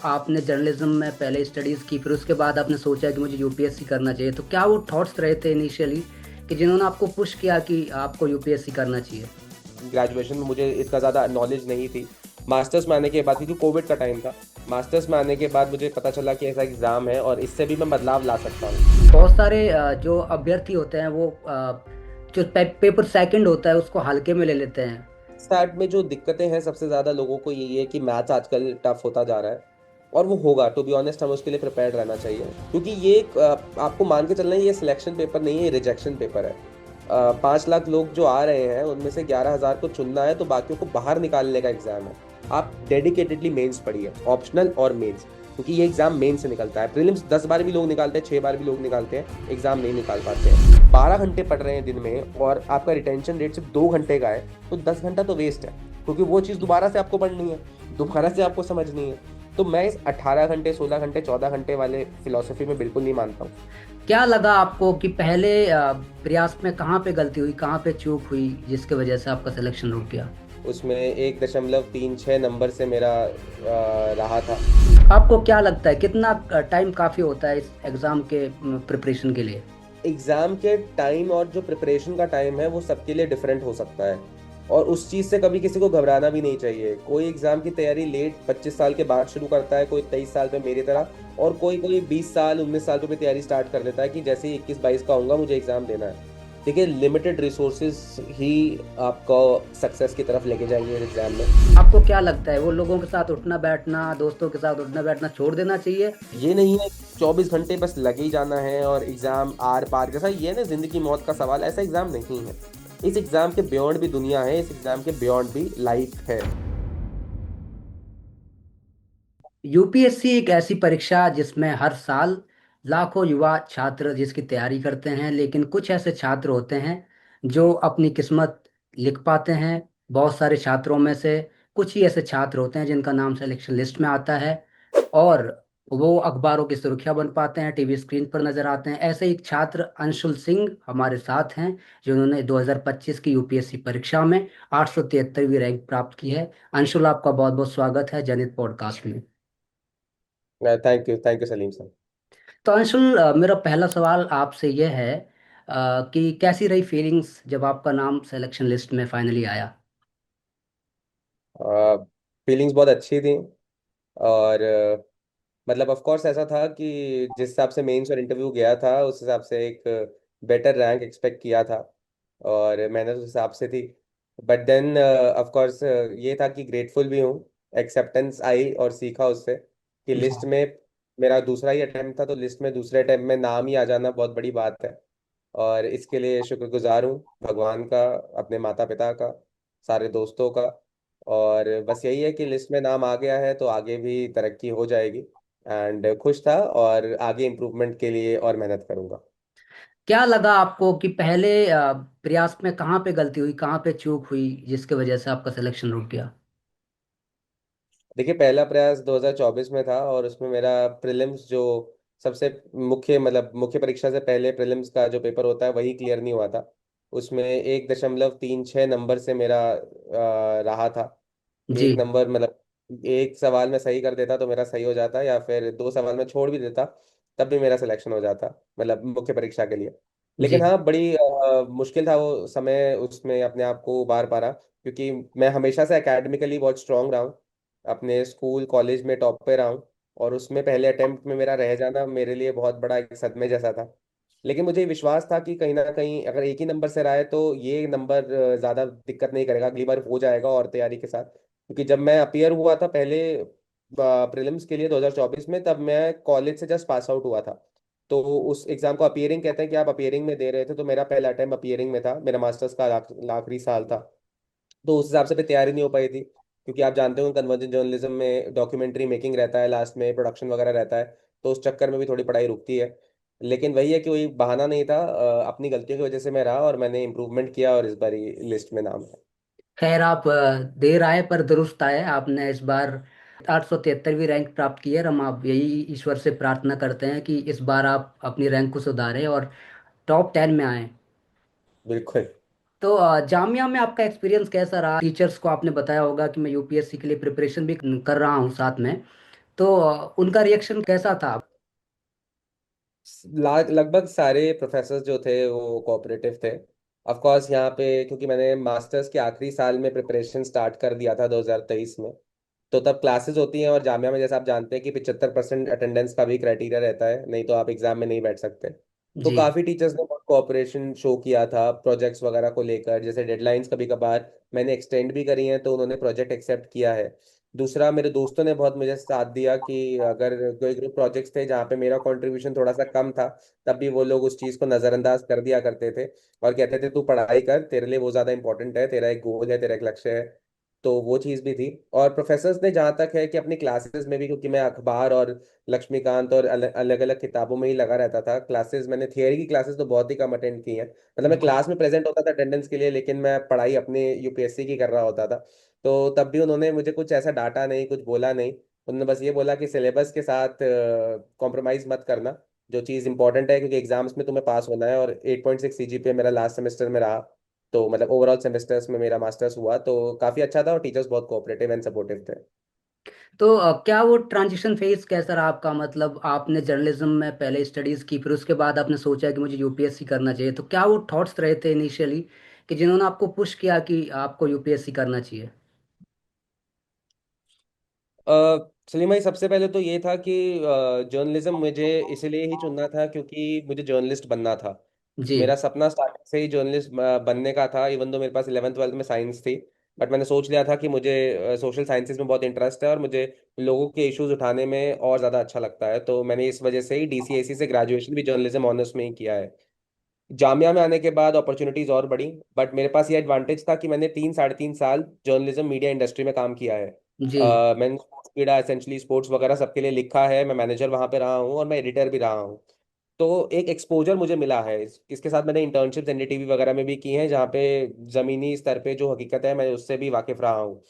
आपने जर्नलिज्म में पहले स्टडीज़ की, फिर उसके बाद आपने सोचा कि मुझे यूपीएससी करना चाहिए, तो क्या वो थॉट्स रहे थे इनिशियली कि जिन्होंने आपको पुश किया कि आपको यूपीएससी करना चाहिए? ग्रेजुएशन में मुझे इतना ज़्यादा नॉलेज नहीं थी। मास्टर्स में आने के बाद, क्योंकि कोविड का टाइम था, मास्टर्स में आने के बाद मुझे पता चला कि ऐसा एग्ज़ाम है और इससे भी मैं बदलाव ला सकता हूँ। बहुत सारे जो अभ्यर्थी होते हैं वो जो पेपर सेकंड होता है उसको हल्के में ले लेते हैं। स्टार्ट में जो दिक्कतें हैं सबसे ज़्यादा लोगों को यही है कि मैथ्स आजकल टफ होता जा रहा है, और वो होगा। टू बी ऑनेस्ट, हमें उसके लिए प्रिपेयर्ड रहना चाहिए, क्योंकि ये एक आपको मान के चलना है, ये सिलेक्शन पेपर नहीं है, ये रिजेक्शन पेपर है। 5 लाख लोग जो आ रहे हैं उनमें से 11,000 को चुनना है, तो बाकियों को बाहर निकालने का एग्जाम है। आप डेडिकेटेडली मेंस पढ़िए, ऑप्शनल और मेंस, क्योंकि ये एग्जाम मेन से निकलता है। प्रीलिम्स 10 बार भी लोग निकालते हैं, 6 बार भी लोग निकालते हैं, एग्जाम नहीं निकाल पाते हैं। 12 घंटे पढ़ रहे हैं दिन में और आपका रिटेंशन रेट सिर्फ 2 घंटे का है, तो 10 घंटा तो वेस्ट है, क्योंकि वो चीज़ दोबारा से आपको पढ़नी है, दोबारा से आपको समझनी है। तो मैं इस 18 घंटे, 16 घंटे, 14 घंटे वाले फिलोसफी में बिल्कुल नहीं मानता हूँ। क्या लगा आपको कि पहले प्रयास में कहाँ पे गलती हुई, कहाँ पे चूक हुई जिसकी वजह से आपका सिलेक्शन रुक गया? उसमें 1.36 नंबर से मेरा रहा था। आपको क्या लगता है कितना टाइम काफ़ी होता है इस एग्ज़ाम के प्रिपरेशन के लिए? एग्जाम के टाइम और जो प्रिपरेशन का टाइम है वो सबके लिए डिफरेंट हो सकता है, और उस चीज़ से कभी किसी को घबराना भी नहीं चाहिए। कोई एग्जाम की तैयारी लेट 25 साल के बाद शुरू करता है, कोई 23 साल पे मेरी तरह, और कोई कोई 20 साल, 19 साल पे भी तैयारी स्टार्ट कर देता है कि जैसे ही 21-22 का होऊंगा मुझे एग्जाम देना है। देखिए, लिमिटेड रिसोर्सेज ही आपको सक्सेस की तरफ लेके जाएंगे इस एग्जाम में। आपको क्या लगता है वो लोगों के साथ उठना बैठना, दोस्तों के साथ उठना बैठना छोड़ देना चाहिए? ये नहीं है 24 घंटे बस लगे ही जाना है और एग्जाम आर पार, जैसा ये है ना जिंदगी मौत का सवाल, ऐसा एग्जाम नहीं है। इस एग्जाम के बियॉन्ड भी दुनिया है, इस एग्जाम के बियॉन्ड भी लाइफ है। यूपीएससी एक ऐसी परीक्षा जिसमें हर साल लाखों युवा छात्र जिसकी तैयारी करते हैं, लेकिन कुछ ऐसे छात्र होते हैं जो अपनी किस्मत लिख पाते हैं। बहुत सारे छात्रों में से कुछ ही ऐसे छात्र होते हैं जिनका नाम सिलेक्शन लिस्ट में आता है और वो अखबारों की सुर्खियां बन पाते हैं, टीवी स्क्रीन पर नजर आते हैं। ऐसे एक छात्र अंशुल सिंह हमारे साथ हैं जिन्होंने 2025 की यूपीएससी परीक्षा में 873वीं रैंक प्राप्त की है। अंशुल, आपका बहुत बहुत स्वागत है जनित पॉडकास्ट में। Thank you Salim sir. तो अंशुल, मेरा पहला सवाल आपसे यह है कि कैसी रही फीलिंग्स जब आपका नाम सिलेक्शन लिस्ट में फाइनली आया? फीलिंग्स बहुत अच्छी थी, और मतलब ऑफ कोर्स ऐसा था कि जिस हिसाब से मेंस और इंटरव्यू गया था उस हिसाब से एक बेटर रैंक एक्सपेक्ट किया था, और मेहनत उस हिसाब से थी। बट देन ऑफ कोर्स ये था कि ग्रेटफुल भी हूँ। एक्सेप्टेंस आई और सीखा उससे कि जी। लिस्ट में मेरा दूसरा ही अटेम्प्ट था, तो लिस्ट में दूसरे अटेम्प्ट में नाम ही आ जाना बहुत बड़ी बात है, और इसके लिए शुक्रगुजार हूँ भगवान का, अपने माता पिता का, सारे दोस्तों का। और बस यही है कि लिस्ट में नाम आ गया है तो आगे भी तरक्की हो जाएगी, एंड खुश था, और आगे इम्प्रूवमेंट के लिए और मेहनत करूंगा। क्या लगा आपको कि पहले प्रयास में कहाँ पे गलती हुई, कहाँ पे चूक हुई जिसकी वजह से आपका सिलेक्शन रुक गया? देखिए, पहला प्रयास 2024 में था, और उसमें मेरा प्रीलिम्स जो सबसे मुख्य, मतलब मुख्य परीक्षा से पहले प्रीलिम्स का जो पेपर होता है वही क्लियर नहीं हुआ था। उसमें 1.36 नंबर से मेरा रहा था। जी। 1 नंबर, मतलब एक सवाल में सही कर देता तो मेरा सही हो जाता, या फिर 2 सवाल में छोड़ भी देता तब भी मेरा सिलेक्शन हो जाता, मतलब मुख्य परीक्षा के लिए। जी। लेकिन हाँ, बड़ी मुश्किल था वो समय, उसमें अपने आप को उबार पा रहा, क्योंकि मैं हमेशा से एकेडमिकली बहुत स्ट्रांग रहा हूँ, अपने स्कूल कॉलेज में टॉप पे रहा हूँ, और उसमें पहले अटेम्प्ट में मेरा रह जाना मेरे लिए बहुत बड़ा एक सदमे जैसा था। लेकिन मुझे विश्वास था कि कहीं ना कहीं अगर एक ही नंबर से रहा है तो ये नंबर ज़्यादा दिक्कत नहीं करेगा, अगली बार हो जाएगा और तैयारी के साथ। क्योंकि जब मैं अपियर हुआ था पहले प्रीलिम्स के लिए 2024 में, तब मैं कॉलेज से जस्ट पास आउट हुआ था। तो उस एग्जाम को अपियरिंग कहते हैं कि आप अपियरिंग में दे रहे थे, तो मेरा पहला अटेम्प्ट अपियरिंग में था, मेरा मास्टर्स का आखिरी साल था। तो उस हिसाब से भी तैयारी नहीं हो पाई थी, क्योंकि आप जानते हो कन्वर्जेंट जर्नलिज्म में डॉक्यूमेंट्री मेकिंग रहता है, लास्ट में प्रोडक्शन वगैरह रहता है, तो उस चक्कर में भी थोड़ी पढ़ाई रुकती है। लेकिन वही है कि वही बहाना नहीं था, अपनी गलतियों की वजह से मैं रहा, और मैंने इम्प्रूवमेंट किया, और इस बार लिस्ट में नाम है। खैर, आप देर आए पर दुरुस्त आए। आपने इस बार 873वीं रैंक प्राप्त की है और हम आप यही ईश्वर से प्रार्थना करते हैं कि इस बार आप अपनी रैंक को सुधारें और टॉप 10 में आए। बिल्कुल। तो जामिया में आपका एक्सपीरियंस कैसा रहा? टीचर्स को आपने बताया होगा कि मैं यूपीएससी के लिए प्रिपरेशन भी कर रहा हूँ साथ में। तो उनका रिएक्शन कैसा था? लगभग सारे प्रोफेसर जो थे वो कोऑपरेटिव थे। ऑफ कोर्स यहाँ पे क्योंकि मैंने मास्टर्स के आखिरी साल में प्रिपरेशन स्टार्ट कर दिया था 2023 में, तो तब क्लासेस होती हैं और जामिया में जैसे आप जानते हैं कि 75% अटेंडेंस का भी क्राइटेरिया रहता है, नहीं तो आप एग्जाम में नहीं बैठ सकते। तो जी। काफ़ी टीचर्स ने बहुत कोऑपरेशन शो किया था प्रोजेक्ट्स वगैरह को लेकर, जैसे डेडलाइंस कभी कभार मैंने एक्सटेंड भी करी हैं तो उन्होंने प्रोजेक्ट एक्सेप्ट किया है। दूसरा, मेरे दोस्तों ने बहुत मुझे साथ दिया कि अगर कोई ग्रुप प्रोजेक्ट्स थे जहाँ पे मेरा कंट्रीब्यूशन थोड़ा सा कम था, तब भी वो लोग उस चीज़ को नज़रअंदाज कर दिया करते थे और कहते थे तू पढ़ाई कर, तेरे लिए वो ज़्यादा इंपॉर्टेंट है, तेरा एक गोल है, तेरा एक लक्ष्य है। तो वो चीज़ भी थी। और प्रोफेसर्स ने जहाँ तक है कि अपनी क्लासेस में भी, क्योंकि मैं अखबार और लक्ष्मीकांत और अलग अलग किताबों में ही लगा रहता था, क्लासेस मैंने थियरी की क्लासेस तो बहुत ही कम अटेंड की हैं। मतलब मैं क्लास में प्रेजेंट होता था अटेंडेंस के लिए, लेकिन मैं पढ़ाई अपने यूपीएससी की कर रहा होता था। तो तब भी उन्होंने मुझे कुछ ऐसा डांटा नहीं, कुछ बोला नहीं। उन्होंने बस ये बोला कि सिलेबस के साथ कॉम्प्रोमाइज़ मत करना, जो चीज़ इंपॉर्टेंट है, क्योंकि एग्जाम्स में तुम्हें पास होना है। और 8.6 सीजीपीए मेरा लास्ट सेमेस्टर में रहा, तो मतलब ओवरऑल सेमेस्टर्स में मेरा मास्टर्स हुआ तो काफ़ी अच्छा था और टीचर्स बहुत कोऑपरेटिव एंड सपोर्टिव थे। तो क्या वो ट्रांजिशन फेज कैसा रहा आपका? मतलब आपने जर्नलिज्म में पहले स्टडीज की, फिर उसके बाद आपने सोचा कि मुझे यूपीएससी करना चाहिए, तो क्या वो थॉट्स रहे थे इनिशियली कि जिन्होंने आपको पुश किया कि आपको यूपीएससी करना चाहिए? सलीम भाई, सबसे पहले तो ये था कि जर्नलिज्म मुझे इसलिए ही चुनना था क्योंकि मुझे जर्नलिस्ट बनना था। जी। मेरा सपना स्टार्टिंग से ही जर्नलिस्ट बनने का था, इवन दो मेरे पास 11th 12th में साइंस थी। बट मैंने सोच लिया था कि मुझे सोशल साइंसेज में बहुत इंटरेस्ट है और मुझे लोगों के इश्यूज उठाने में और ज़्यादा अच्छा लगता है, तो मैंने इस वजह से ही डीसीएसी से ग्रेजुएशन भी जर्नलिज्म ऑनर्स में ही किया है। जामिया में आने के बाद अपॉर्चुनिटीज और बढ़ी, बट मेरे पास ये एडवांटेज था कि मैंने 3 साढ़े 3 साल जर्नलिज्म मीडिया इंडस्ट्री में काम किया है। जी। मैंने स्पोर्ट्स पीड़ा एसेंशली स्पोर्ट्स वगैरह सबके लिए लिखा है, मैं मैनेजर वहाँ पे रहा हूँ और मैं एडिटर भी रहा हूँ। तो एक एक्सपोजर मुझे मिला है। इसके साथ मैंने इंटर्नशिप्स एनडीटीवी वगैरह में भी की हैं, जहाँ पे ज़मीनी स्तर पे जो हकीकत है मैं उससे भी वाकिफ रहा हूँ।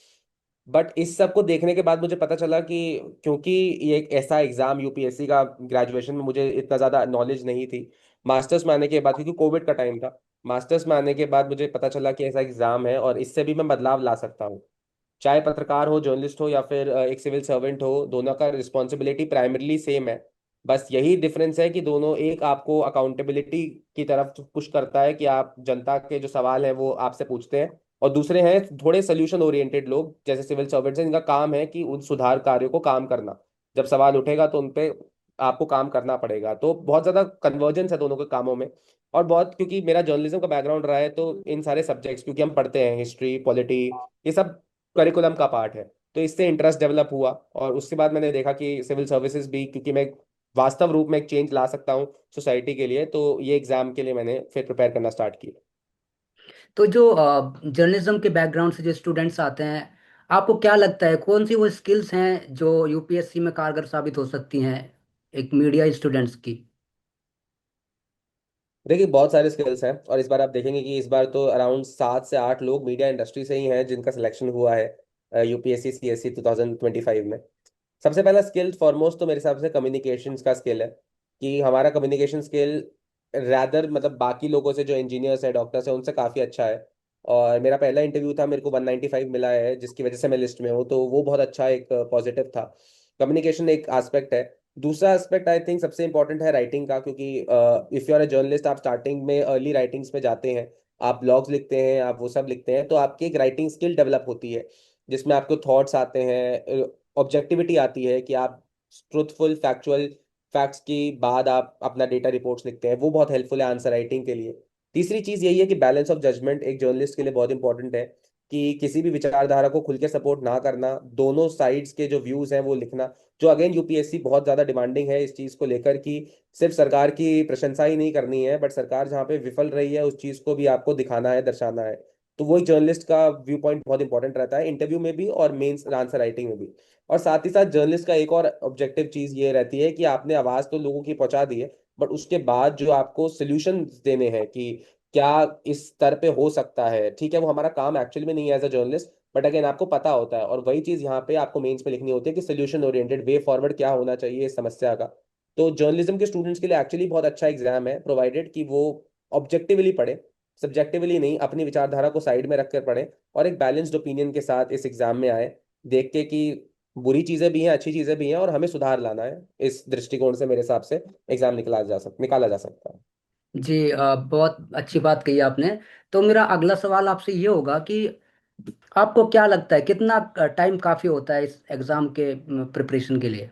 बट इस सब को देखने के बाद मुझे पता चला कि क्योंकि ये एक ऐसा एग्जाम यूपीएससी का, ग्रेजुएशन में मुझे इतना ज़्यादा नॉलेज नहीं थी। मास्टर्स में आने के बाद, क्योंकि कोविड का टाइम था, मास्टर्स में आने के बाद मुझे पता चला कि ऐसा एग्जाम है और इससे भी मैं बदलाव ला सकता हूँ। चाहे पत्रकार हो, जर्नलिस्ट हो या फिर एक सिविल सर्वेंट हो, दोनों का रिस्पॉन्सिबिलिटी प्राइमरीली सेम है। बस यही डिफरेंस है कि दोनों, एक आपको अकाउंटेबिलिटी की तरफ पुश करता है कि आप जनता के जो सवाल हैं वो आपसे पूछते हैं, और दूसरे हैं थोड़े सोल्यूशन ओरिएंटेड लोग जैसे सिविल सर्वेंट्स हैं, जिनका काम है कि उन सुधार कार्यों को काम करना। जब सवाल उठेगा तो उन पे आपको काम करना पड़ेगा, तो बहुत ज़्यादा कन्वर्जेंस है दोनों के कामों में। और बहुत, क्योंकि मेरा जर्नलिज्म का बैकग्राउंड रहा है तो इन सारे सब्जेक्ट्स, क्योंकि हम पढ़ते हैं हिस्ट्री पॉलिटी, ये सब करिकुलम का पार्ट है, तो इससे इंटरेस्ट डेवलप हुआ। और उसके बाद मैंने देखा कि सिविल सर्विसेज भी, क्योंकि मैं वास्तव रूप में एक चेंज ला सकता हूँ सोसाइटी के लिए, तो ये एग्जाम के लिए मैंने फिर प्रिपेयर करना स्टार्ट किया। तो जो जर्नलिज्म के बैकग्राउंड से जो स्टूडेंट्स आते हैं, आपको क्या लगता है कौन सी वो स्किल्स हैं जो यूपीएससी में कारगर साबित हो सकती हैं एक मीडिया स्टूडेंट्स की? देखिए, बहुत सारे स्किल्स हैं और इस बार आप देखेंगे कि इस बार तो अराउंड 7 से 8 लोग मीडिया इंडस्ट्री से ही हैं जिनका सिलेक्शन हुआ है यूपीएससी सीएससी 2025 में। सबसे पहला स्किल फॉरमोस्ट तो मेरे हिसाब से कम्युनिकेशंस का स्किल है, कि हमारा कम्युनिकेशन स्किल रैदर मतलब बाकी लोगों से, जो इंजीनियर्स है डॉक्टर्स है, उनसे काफ़ी अच्छा है। और मेरा पहला इंटरव्यू था, मेरे को 195 मिला है, जिसकी वजह से मैं लिस्ट में हूँ, तो वो बहुत अच्छा एक पॉजिटिव था। कम्युनिकेशन एक एस्पेक्ट है। दूसरा एस्पेक्ट आई थिंक सबसे इंपॉर्टेंट है राइटिंग का, क्योंकि if you are a journalist, आप स्टार्टिंग में अर्ली राइटिंग्स में जाते हैं, आप ब्लॉग्स लिखते हैं, आप वो सब लिखते हैं, तो आपकी एक राइटिंग स्किल डेवलप होती है, जिसमें आपको थॉट्स आते हैं, ऑब्जेक्टिविटी आती है कि आप ट्रुथफुल फैक्चुअल फैक्ट्स की बाद आप अपना डेटा रिपोर्ट्स लिखते हैं, वो बहुत हेल्पफुल है आंसर राइटिंग के लिए। तीसरी चीज यही है कि बैलेंस ऑफ जजमेंट एक जर्नलिस्ट के लिए बहुत इंपॉर्टेंट है, कि किसी भी विचारधारा को खुल के सपोर्ट ना करना, दोनों साइड्स के जो व्यूज हैं वो लिखना। जो अगेन यूपीएससी बहुत ज्यादा डिमांडिंग है इस चीज को लेकर, कि सिर्फ सरकार की प्रशंसा ही नहीं करनी है, बट सरकार जहाँ पे विफल रही है उस चीज को भी आपको दिखाना है, दर्शाना है। तो वो एक जर्नलिस्ट का व्यू पॉइंट बहुत इंपॉर्टेंट रहता है, इंटरव्यू में भी और मेंस आंसर राइटिंग में भी। और साथ ही साथ जर्नलिस्ट का एक और ऑब्जेक्टिव चीज ये रहती है कि आपने आवाज तो लोगों की पहुंचा दी है, बट उसके बाद जो आपको सोल्यूशन देने हैं कि क्या इस स्तर पे हो सकता है, ठीक है वो हमारा काम एक्चुअली में नहीं है as a journalist, but again आपको पता होता है, और वही चीज यहाँ पे आपको मेंस में लिखनी होती है कि सोल्यूशन ओरिएंटेड वे फॉरवर्ड क्या होना चाहिए इस समस्या का। तो जर्नलिज्म के स्टूडेंट्स के लिए एक्चुअली बहुत अच्छा एग्जाम है, प्रोवाइडेड कि वो ऑब्जेक्टिवली पढ़े, सब्जेक्टिवली नहीं, अपनी विचारधारा को साइड में रखकर पढ़े, और एक बैलेंस्ड ओपिनियन के साथ इस एग्जाम में आए, देख के कि बुरी चीजें भी हैं, अच्छी चीजें भी हैं, और हमें सुधार लाना है। इस दृष्टिकोण से मेरे हिसाब से एग्जाम निकाला जा सकता है। जी, बहुत अच्छी बात कही आपने। तो मेरा अगला सवाल आपसे ये होगा कि आपको क्या लगता है कितना टाइम काफी होता है इस एग्जाम के प्रिपरेशन के लिए?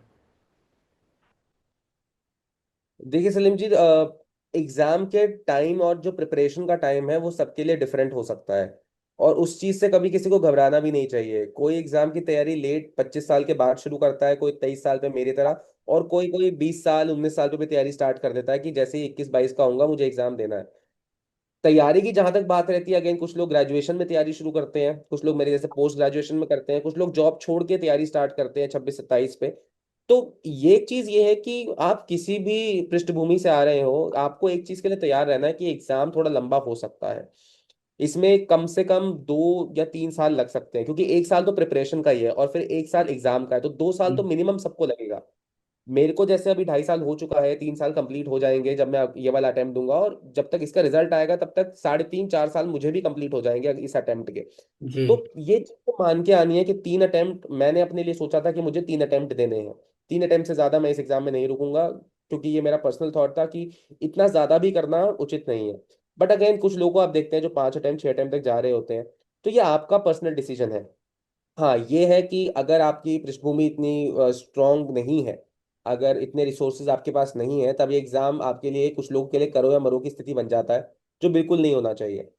देखिए सलीम जी, एग्जाम के टाइम और जो प्रिपरेशन का टाइम है वो सबके लिए डिफरेंट हो सकता है। और उस चीज से कभी किसी को घबराना भी नहीं चाहिए। कोई एग्जाम की तैयारी लेट 25 साल के बाद शुरू करता है, कोई 23 साल पे मेरी तरह, और कोई कोई 20 साल 19 साल पे भी तैयारी स्टार्ट कर देता है कि जैसे ही 21 22 का होऊंगा मुझे एग्जाम देना है। तैयारी की जहां तक बात रहती है, अगेन कुछ लोग ग्रेजुएशन में तैयारी शुरू करते हैं, कुछ लोग मेरे जैसे पोस्ट ग्रेजुएशन में करते हैं, कुछ लोग जॉब छोड़ के तैयारी स्टार्ट करते हैं 26 27 पे। तो ये चीज ये है कि आप किसी भी पृष्ठभूमि से आ रहे हो, आपको एक चीज के लिए तैयार रहना है कि एग्जाम थोड़ा लंबा हो सकता है। इसमें कम से कम 2 या 3 साल लग सकते हैं, क्योंकि 1 साल तो प्रिपरेशन का ही है और फिर 1 साल एग्जाम का है, तो 2 साल तो हम्म। मिनिमम सबको लगेगा। मेरे को जैसे अभी 2.5 साल हो चुका है, 3 साल कंप्लीट हो जाएंगे जब मैं ये वाला अटेम्प्ट दूंगा, और जब तक इसका रिजल्ट आएगा तब तक 3.5 4 साल मुझे भी कंप्लीट हो जाएंगे इस अटेम्प्ट के। जी तो ये चीज तो मान के आनी है कि 3 अटेम्प्ट मैंने अपने लिए सोचा था कि मुझे 3 अटेम्प्ट देने हैं। 3 अटेम्प्ट से ज्यादा मैं इस एग्जाम में नहीं रुकूंगा, क्योंकि ये मेरा पर्सनल थॉट था कि इतना ज्यादा भी करना उचित नहीं है। बट अगेन कुछ लोगों को आप देखते हैं जो 5 अटेम्प्ट 6 अटेम्प्ट तक जा रहे होते हैं। तो ये आपका पर्सनल डिसीजन है। हाँ, ये है कि अगर आपकी पृष्ठभूमि इतनी स्ट्रांग नहीं है, अगर इतने रिसोर्सेज आपके पास नहीं है, तब ये एग्जाम आपके लिए, कुछ लोगों के लिए करो या मरो की स्थिति बन जाता है, जो बिल्कुल नहीं होना चाहिए।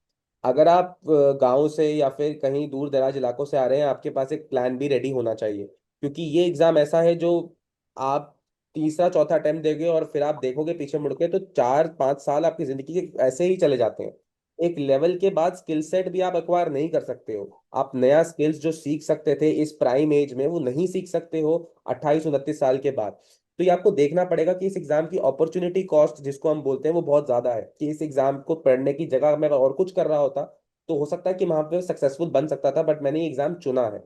अगर आप गांव से या फिर कहीं दूर दराज इलाकों से आ रहे हैं, आपके पास एक प्लान भी रेडी होना चाहिए, क्योंकि ये एग्जाम ऐसा है जो आप तीसरा चौथा अटेम्प्ट देंगे और फिर आप देखोगे पीछे मुड़ के तो 4 5 साल आपकी जिंदगी के ऐसे ही चले जाते हैं। एक लेवल के बाद स्किल सेट भी आप एक्वायर नहीं कर सकते हो। आप नया स्किल्स जो सीख सकते थे इस प्राइम एज में, वो नहीं सीख सकते हो 28 29 साल के बाद। तो ये आपको देखना पड़ेगा कि इस एग्जाम की अपॉर्चुनिटी कॉस्ट जिसको हम बोलते हैं वो बहुत ज्यादा है, कि इस एग्जाम को पढ़ने की जगह मैं और कुछ कर रहा होता तो हो सकता है कि वहां पे सक्सेसफुल बन सकता था, बट मैंने ये एग्जाम चुना है।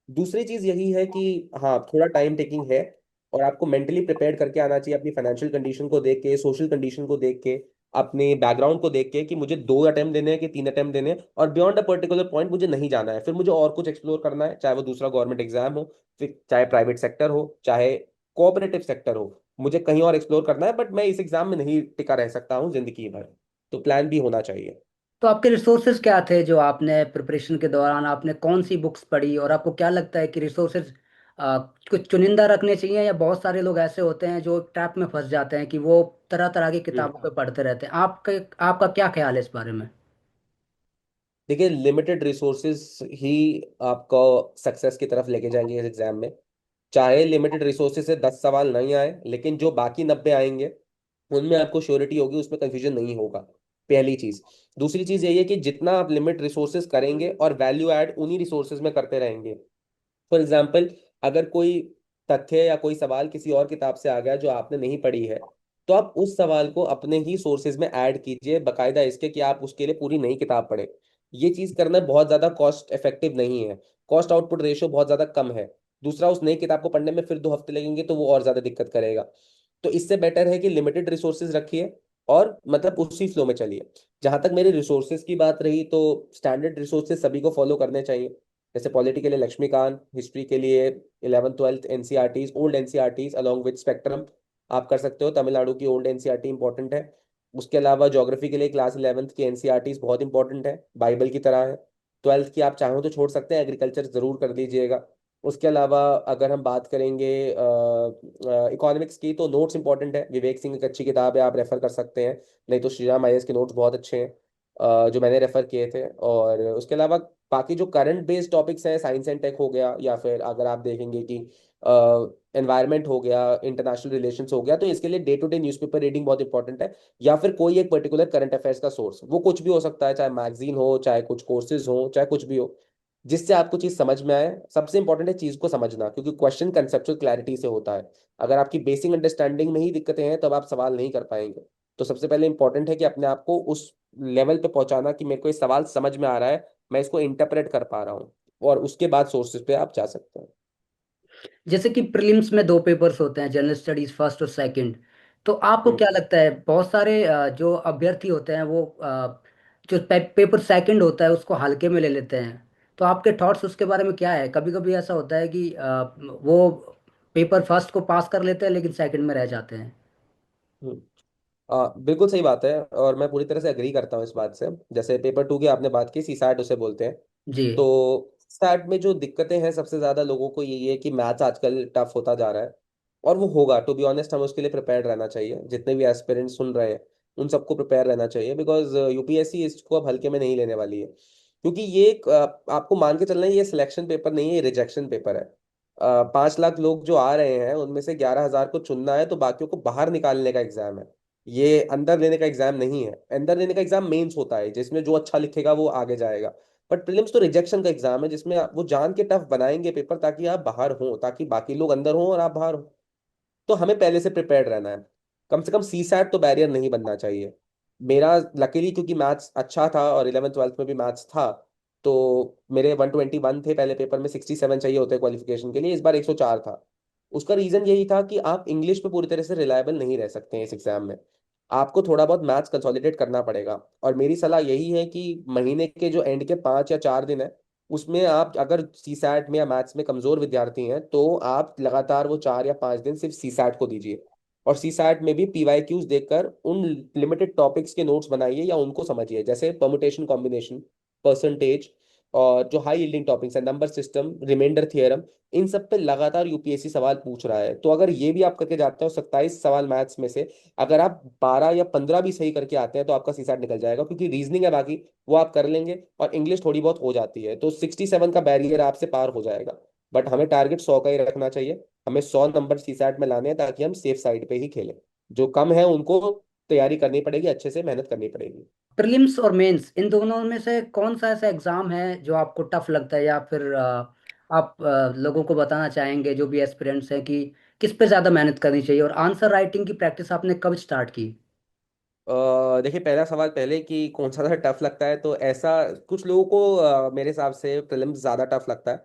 दूसरी चीज यही है कि हाँ, थोड़ा टाइम टेकिंग है, और आपको मेंटली प्रिपेयर करके आना चाहिए, अपनी फाइनेंशियल कंडीशन को देख के, सोशल कंडीशन को देख के, अपने बैकग्राउंड को देख के, कि मुझे 2 अटेम्प्ट देने हैं कि 3 अटेम्प्ट देने हैं, और बियॉन्ड अ पर्टिकुलर पॉइंट मुझे नहीं जाना है, फिर मुझे और कुछ एक्सप्लोर करना है, चाहे वो दूसरा गवर्नमेंट एग्जाम हो, फिर चाहे प्राइवेट सेक्टर हो, चाहे कोऑपरेटिव सेक्टर हो, मुझे कहीं और एक्सप्लोर करना है, बट मैं इस एग्जाम में नहीं टिका रह सकता हूँ जिंदगी भर। तो प्लान भी होना चाहिए। तो आपके रिसोर्सेज क्या थे जो आपने प्रिपरेशन के दौरान आपने कौन सी बुक्स पढ़ी, और आपको क्या लगता है कि रिसोर्सेज कुछ चुनिंदा रखने चाहिए, या बहुत सारे लोग ऐसे होते हैं जो ट्रैप में फंस जाते हैं कि वो तरह तरह की किताबों पे पढ़ते रहते हैं? आपका क्या ख्याल है इस बारे में? देखिए, लिमिटेड रिसोर्सेज ही आपको सक्सेस की तरफ लेके जाएंगे इस एग्जाम में। चाहे लिमिटेड रिसोर्सेज से 10 सवाल नहीं आए, लेकिन जो बाकी 90 आएंगे उनमें आपको श्योरिटी होगी, उसमें कंफ्यूजन नहीं होगा। पहली चीज। दूसरी चीज यही है कि जितना आप लिमिट रिसोर्सेज करेंगे और वैल्यू ऐड उन्हीं रिसोर्सेज में करते रहेंगे। फॉर एग्जाम्पल, अगर कोई तथ्य या कोई सवाल किसी और किताब से आ गया जो आपने नहीं पढ़ी है, तो आप उस सवाल को अपने ही सोर्सेज में ऐड कीजिए, बकायदा इसके कि आप उसके लिए पूरी नई किताब पढ़े। ये चीज करना बहुत ज्यादा कॉस्ट इफेक्टिव नहीं है। कॉस्ट आउटपुट रेशियो बहुत ज्यादा कम है। दूसरा, उस नई किताब को पढ़ने में फिर 2 हफ्ते लगेंगे तो वो और ज्यादा दिक्कत करेगा। तो इससे बेटर है कि लिमिटेड रिसोर्सेज रखिए और मतलब उसी फ्लो में चलिए। जहां तक मेरे रिसोर्सेज की बात रही, तो स्टैंडर्ड रिसोर्सेज सभी को फॉलो करने चाहिए। जैसे पॉलिटी के लिए लक्ष्मीकांत, हिस्ट्री के लिए 11th 12th NCERTs, old NCERTs along with spectrum आप कर सकते हो। तमिलनाडु की ओल्ड एनसीईआरटी इंपॉर्टेंट है। उसके अलावा ज्योग्राफी के लिए क्लास 11th की एनसीईआरटीज बहुत इंपॉर्टेंट है, बाइबल की तरह है। 12th की आप चाहो तो छोड़ सकते हैं, एग्रीकल्चर जरूर कर लीजिएगा। उसके अलावा अगर हम बात करेंगे इकोनॉमिक्स की, तो नोट्स इंपॉर्टेंट है। विवेक सिंह एक अच्छी किताब है, आप रेफर कर सकते हैं। नहीं तो श्रीराम आईएएस के नोट्स बहुत अच्छे हैं, जो मैंने रेफर किए थे। और उसके अलावा बाकी जो करंट बेस्ड टॉपिक्स हैं, साइंस एंड टेक हो गया, या फिर अगर आप देखेंगे कि एनवायरनमेंट हो गया, इंटरनेशनल रिलेशंस हो गया, तो इसके लिए day to day newspaper reading बहुत इंपॉर्टेंट है। या फिर कोई एक पर्टिकुलर करंट अफेयर्स का सोर्स, वो कुछ भी हो सकता है, चाहे मैगजीन हो, चाहे कुछ कोर्सेज हो, चाहे कुछ भी हो, जिससे आपको चीज समझ में आए। सबसे इंपॉर्टेंट है चीज को समझना, क्योंकि क्वेश्चन कंसेप्चुअल क्लैरिटी से होता है। अगर आपकी बेसिक अंडरस्टैंडिंग में ही दिक्कतें हैं, तब आप सवाल नहीं कर पाएंगे। तो सबसे पहले इंपॉर्टेंट है कि अपने आप को उस लेवल पे पहुंचाना कि मेरे को ये सवाल समझ में आ रहा है, मैं इसको इंटरप्रेट कर पा रहा हूँ, और उसके बाद सोर्सेज पे आप जा सकते हैं। जैसे कि प्रीलिम्स में दो पेपर्स होते हैं, जनरल स्टडीज फर्स्ट और सेकंड। तो आपको हम्म। क्या लगता है, बहुत सारे जो अभ्यर्थी होते हैं वो जो पेपर सेकंड होता है उसको हल्के में ले लेते हैं, तो आपके थॉट्स उसके बारे में क्या है? कभी कभी ऐसा होता है कि वो पेपर फर्स्ट को पास कर लेते हैं लेकिन सेकंड में रह जाते हैं। हम्म। बिल्कुल सही बात है, और मैं पूरी तरह से एग्री करता हूँ इस बात से। जैसे पेपर टू की आपने बात की, सीसैट उसे बोलते हैं। जी। तो स्टार्ट में जो दिक्कतें हैं सबसे ज्यादा लोगों को यही है कि मैथ्स आजकल टफ होता जा रहा है। और वो होगा, टू बी ऑनेस्ट, हमें उसके लिए प्रिपेयर रहना चाहिए। जितने भी एस्पिरेंट्स सुन रहे हैं उन सबको प्रिपेयर रहना चाहिए, बिकॉज यूपीएससी इसको अब हल्के में नहीं लेने वाली है। क्योंकि ये एक आपको मान के चलना है, ये सिलेक्शन पेपर नहीं है, ये रिजेक्शन पेपर है। 5 लाख लोग जो आ रहे हैं उनमें से 11,000 को चुनना है, तो बाकियों को बाहर निकालने का एग्जाम है। ये अंदर लेने का एग्जाम नहीं है। अंदर लेने का एग्जाम मेंस होता है, जिसमें जो अच्छा लिखेगा वो आगे जाएगा। बट प्रीलिम्स तो रिजेक्शन का एग्जाम है, जिसमें वो जान के टफ बनाएंगे पेपर ताकि आप बाहर हो, ताकि बाकी लोग अंदर हो और आप बाहर हो। तो हमें पहले से प्रिपेयर्ड रहना है। कम से कम सी सैट तो बैरियर नहीं बनना चाहिए। मेरा लकीली क्योंकि मैथ्स अच्छा था और 11th 12th में भी मैथ्स था, तो मेरे 121 थे पहले पेपर में, 67 चाहिए होते क्वालिफिकेशन के लिए, इस बार 104 था। उसका रीजन यही था कि आप इंग्लिश पे पूरी तरह से रिलायबल नहीं रह सकते हैं इस एग्जाम में। आपको थोड़ा बहुत मैथ्स कंसोलिडेट करना पड़ेगा। और मेरी सलाह यही है कि महीने के जो एंड के 5 या 4 दिन है, उसमें आप अगर सी सैट में या मैथ्स में कमजोर विद्यार्थी हैं तो आप लगातार वो 4 या 5 दिन सिर्फ सी सैट को दीजिए। और सी सैट में भी पीवाई क्यूज देखकर उन लिमिटेड टॉपिक्स के नोट्स बनाइए या उनको समझिए, जैसे परमुटेशन कॉम्बिनेशन, परसेंटेज, और जो हाई यील्डिंग टॉपिक्स है, नंबर सिस्टम, रिमाइंडर थियरम। इन सब पे लगातार यूपीएससी सवाल पूछ रहा है। तो अगर ये भी आप करके जाते हो 27 सवाल मैथ्स में से, अगर आप 12 या 15 भी सही करके आते हैं तो आपका सी सैट निकल जाएगा, क्योंकि रीजनिंग है बाकी, वो आप कर लेंगे, और इंग्लिश थोड़ी बहुत हो जाती है, तो 67 का बैरियर आपसे पार हो जाएगा। बट हमें टारगेट 100 का ही रखना चाहिए। हमें 100 नंबर सीसैट में लाने हैं ताकि हम सेफ साइड पे ही खेलें। जो कम है उनको तैयारी करनी पड़ेगी, अच्छे से मेहनत करनी पड़ेगी। प्रीलिम्स और मेंस, इन दोनों में से कौन सा ऐसा एग्जाम है जो आपको टफ लगता है, या फिर आप लोगों को बताना चाहेंगे जो भी एस्पिरेंट्स हैं कि किस पे ज़्यादा मेहनत करनी चाहिए? और आंसर राइटिंग की प्रैक्टिस आपने कब स्टार्ट की? देखिए, पहला सवाल पहले कि कौन सा ज़्यादा टफ लगता है, तो ऐसा कुछ लोगों को मेरे हिसाब से प्रीलिम्स ज़्यादा टफ लगता है।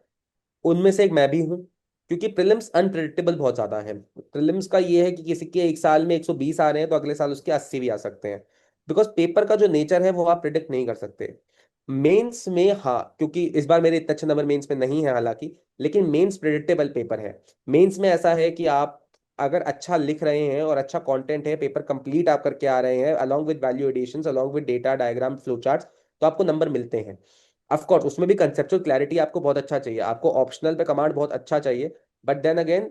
उनमें से एक मैं भी हूँ। क्योंकि प्रीलिम्स अनप्रिडिक्टेबल बहुत ज्यादा है। प्रीलिम्स का ये है कि किसी के एक साल में 120 आ रहे हैं तो अगले साल उसके 80 भी आ सकते हैं। बिकॉज पेपर का जो नेचर है वो आप प्रिडिक्ट नहीं कर सकते। मेंस में हाँ, क्योंकि इस बार मेरे इतने अच्छे नंबर मेंस में नहीं है हालांकि, लेकिन मेंस प्रिडिक्टेबल पेपर है। मेंस में ऐसा है कि आप अगर अच्छा लिख रहे हैं और अच्छा कंटेंट है, पेपर कंप्लीट आप करके आ रहे हैं along with value additions, along with data diagram flow charts, तो आपको नंबर मिलते हैं। ऑफ कोर्स उसमें भी कंसेप्चुअल क्लैरिटी आपको बहुत अच्छा चाहिए, आपको ऑप्शनल पे कमांड बहुत अच्छा चाहिए। बट देन अगेन,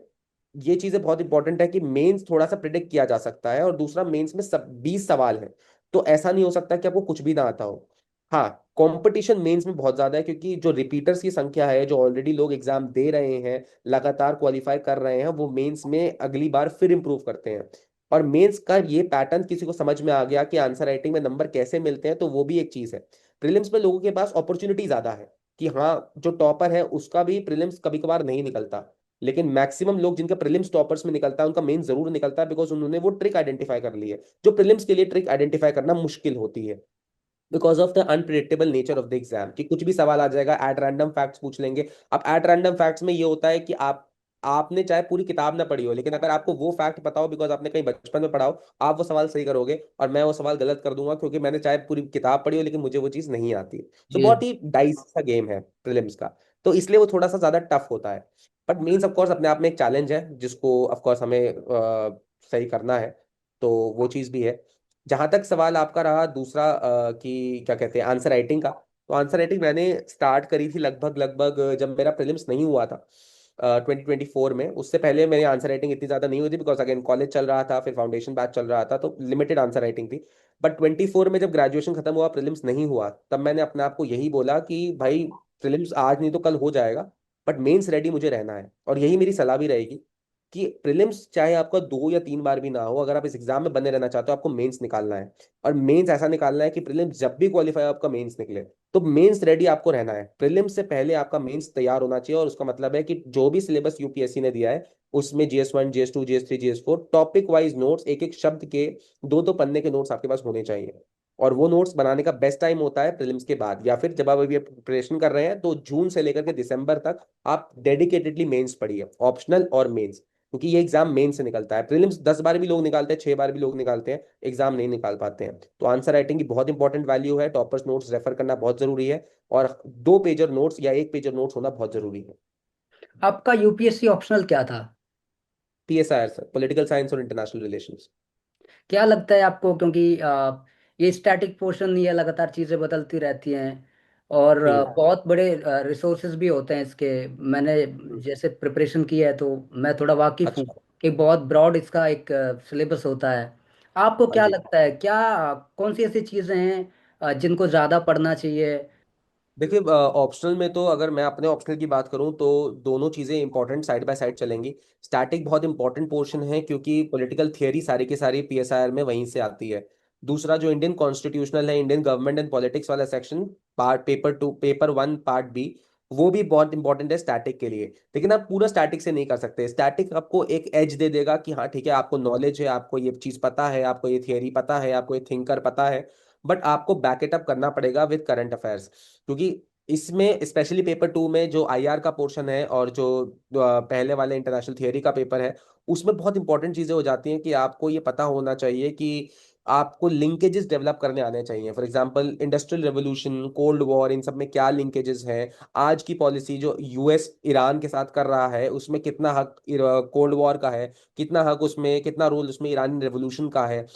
ये चीजें बहुत इंपॉर्टेंट है कि मेंस थोड़ा सा प्रिडिक्ट किया जा सकता है, और दूसरा मेंस में सब 20 सवाल हैं। तो ऐसा नहीं हो सकता कि आपको कुछ भी ना आता हो। हाँ, कंपटीशन मेंस में बहुत ज्यादा है, क्योंकि जो रिपीटर्स की संख्या है, जो ऑलरेडी लोग एग्जाम दे रहे हैं, लगातार क्वालिफाई कर रहे हैं, वो मेंस में अगली बार फिर इंप्रूव करते हैं। और मेंस का ये पैटर्न किसी को समझ में आ गया कि आंसर राइटिंग में नंबर कैसे मिलते हैं, तो वो भी एक चीज है। प्रीलिम्स में लोगों के पास अपॉर्चुनिटी ज्यादा है कि हाँ, जो टॉपर है उसका भी प्रीलिम्स कभी कभार नहीं निकलता। लेकिन मैक्सिमम लोग जिनका प्रीलिम्स टॉपर्स में निकलता है उनका मेन जरूर निकलता है, बिकॉज उन्होंने वो ट्रिक आइडेंटिफाई कर ली है, जो प्रीलिम्स के लिए ट्रिक आइडेंटिफाई करना मुश्किल होती है। Because of the unpredictable nature of the exam, कि कुछ भी सवाल आ जाएगा, एट रैंडम फैक्ट्स पूछ लेंगे। अब एट रैंडम फैक्ट्स में ये होता है कि आपने चाहे पूरी किताब ना पढ़ी हो, लेकिन अगर आपको वो फैक्ट पता हो बिकॉज आपने कहीं बचपन में पढ़ा हो, आप वो सवाल सही करोगे और मैं वो सवाल गलत कर दूंगा, क्योंकि मैंने चाहे पूरी किताब पढ़ी हो लेकिन मुझे वो चीज़ नहीं आती। तो जी। बहुत ही डाइस सा गेम है प्रीलिम्स का। तो इसलिए वो थोड़ा सा ज्यादा टफ होता है। बट मेंस ऑफ कोर्स अपने आप में एक चैलेंज है, जिसको ऑफ कोर्स हमें सही करना है। तो वो चीज़ भी है। जहां तक सवाल आपका रहा दूसरा, कि क्या कहते हैं आंसर राइटिंग का, तो आंसर राइटिंग मैंने स्टार्ट करी थी लगभग लगभग जब मेरा प्रीलिम्स नहीं हुआ था, 2024 में। उससे पहले मेरी आंसर राइटिंग इतनी ज्यादा नहीं हुई थी, बिकॉज अगेन कॉलेज चल रहा था, फिर फाउंडेशन बैच चल रहा था, तो लिमिटेड आंसर राइटिंग थी। बट 24 में जब ग्रेजुएशन खत्म हुआ, प्रीलिम्स नहीं हुआ, तब मैंने अपने आप को यही बोला कि भाई, प्रीलिम्स आज नहीं तो कल हो जाएगा, बट मेंस रेडी मुझे रहना है। और यही मेरी सलाह भी रहेगी कि प्रीलिम्स चाहे आपका 2 या 3 बार भी ना हो, अगर आप इस एग्जाम में बने रहना चाहते हो, आपको मेंस निकालना है। और मेंस ऐसा निकालना है कि प्रीलिम्स जब भी क्वालिफाई आपका मेंस निकले, तो मेंस रेडी आपको रहना है। प्रीलिम्स से पहले आपका मेंस तैयार होना चाहिए, और उसका मतलब है कि जो भी सिलेबस यूपीएससी ने दिया है, उसमें GS1, GS2, GS3, GS4 topic wise notes, एक एक शब्द के 2-2 पन्ने के नोट्स आपके पास होने चाहिए। और वो नोट्स बनाने का बेस्ट टाइम होता है प्रीलिम्स के बाद, या फिर जब आप अभी प्रिपरेशन कर रहे हैं तो जून से लेकर के दिसंबर तक आप डेडिकेटेडली मेंस पढ़िए, ऑप्शनल और मेंस। क्योंकि ये एग्जाम मेन से निकलता है। प्रीलिम्स 10 बार भी लोग निकालते हैं, 6 बार भी लोग निकालते हैं, एग्जाम नहीं निकाल पाते हैं। तो आंसर राइटिंग की बहुत इंपॉर्टेंट वैल्यू है, टॉपर्स नोट्स रेफर करना बहुत जरूरी है, और 2 पेजर नोट्स या 1 पेजर नोट्स होना बहुत जरूरी है। आपका यूपीएससी ऑप्शनल क्या था? PSIR सर, पॉलिटिकल साइंस और इंटरनेशनल रिलेशंस। क्या लगता है आपको, क्योंकि ये स्टैटिक पोर्शन, ये लगातार चीज़ें बदलती रहती हैं, और बहुत बड़े रिसोर्सेज भी होते हैं इसके। मैंने जैसे प्रिपरेशन की है तो मैं थोड़ा वाकिफ हूँ अच्छा। कि बहुत ब्रॉड इसका एक सिलेबस होता है। आपको हाँ क्या जी। लगता है, क्या कौन सी ऐसी चीज़ें हैं जिनको ज़्यादा पढ़ना चाहिए? देखिए, ऑप्शनल में तो अगर मैं अपने ऑप्शनल की बात करूं तो दोनों चीज़ें इंपॉर्टेंट साइड बाय साइड चलेंगी। स्टैटिक बहुत इंपॉर्टेंट पोर्शन है, क्योंकि पॉलिटिकल थियरी सारी की सारी PSIR में वहीं से आती है। दूसरा जो इंडियन कॉन्स्टिट्यूशनल है, इंडियन गवर्नमेंट एंड पॉलिटिक्स वाला section, part paper 2, paper 1 part B, वो भी बहुत इंपॉर्टेंट है स्टैटिक के लिए। लेकिन आप पूरा स्टैटिक से नहीं कर सकते। स्टैटिक आपको एक एज दे देगा कि हाँ ठीक है, आपको नॉलेज है, आपको ये चीज़ पता है, आपको ये थियरी पता है, आपको ये थिंकर पता है, बट आपको बैक इट अप करना पड़ेगा विद करंट अफेयर्स। क्योंकि इसमें स्पेशली पेपर 2 में जो IR का पोर्शन है, और जो पहले वाले इंटरनेशनल थियरी का पेपर है, उसमें बहुत इंपॉर्टेंट चीजें हो जाती हैं कि आपको ये पता होना चाहिए कि आपको लिंकेजेस डेवलप करने आने चाहिए। For example industrial revolution, cold war, इन सब में क्या लिंकेजेस हैं। आज की पॉलिसी जो US ईरान के साथ कर रहा है, उसमें कितना हक कोल्ड वॉर का है, कितना हक उसमें, कितना रोल उसमें ईरानी रेवोल्यूशन का है।